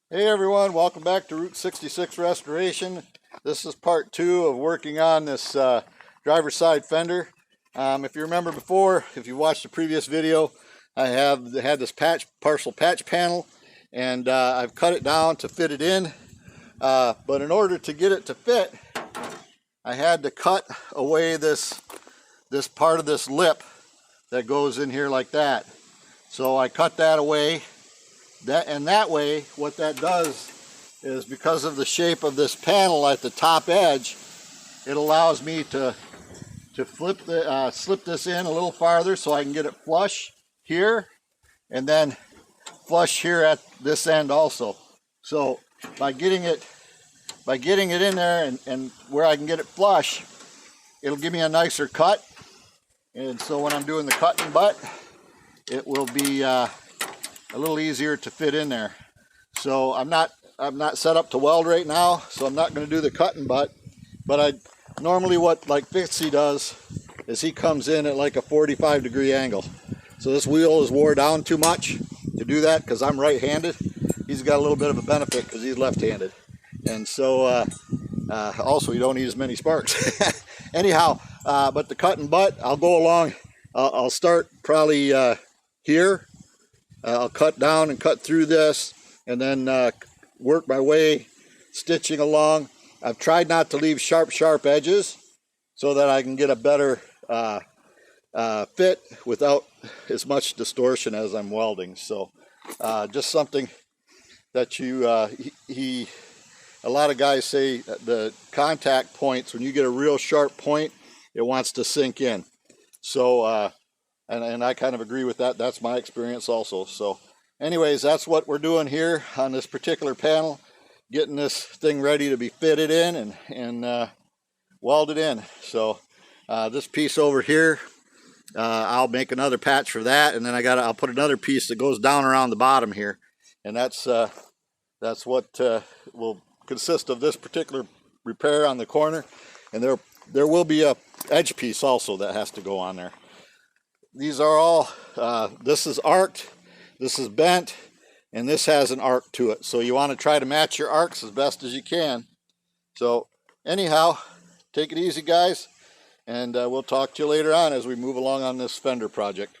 Hey everyone, welcome back to Route 66 Restoration. This is part 2 of working on this driver's side fender. If you remember before, if you watched the previous video, I had this partial patch panel, and I've cut it down to fit it in. But in order to get it to fit, I had to cut away this part of this lip that goes in here like that. So I cut that away. That way, what that does is, because of the shape of this panel at the top edge, it allows me to slip this in a little farther so I can get it flush here and then flush here at this end also. So by getting it in there and where I can get it flush, it'll give me a nicer cut. And so when I'm doing the cut and butt, it will be a little easier to fit in there. So I'm not set up to weld right now, so I'm not going to do the cut and butt. But I normally, what like Fitzy does is he comes in at like a 45-degree angle. So this wheel is wore down too much to do that because I'm right-handed. He's got a little bit of a benefit because he's left-handed, and so also you don't need as many sparks. Anyhow, but the cut and butt, I'll go along. I'll start probably here. I'll cut down and cut through this, and then work my way stitching along. I've tried not to leave sharp edges so that I can get a better fit without as much distortion as I'm welding. So just something that a lot of guys say that the contact points, when you get a real sharp point, it wants to sink in. So and I kind of agree with that. That's my experience also. So anyways, that's what we're doing here on this particular panel, getting this thing ready to be fitted in and welded in. So this piece over here, I'll make another patch for that, and then I'll put another piece that goes down around the bottom here, and that's what will consist of this particular repair on the corner. And there will be a edge piece also that has to go on there. These are all, this is arced, this is bent, and this has an arc to it. So you want to try to match your arcs as best as you can. So anyhow, take it easy guys, and we'll talk to you later on as we move along on this fender project.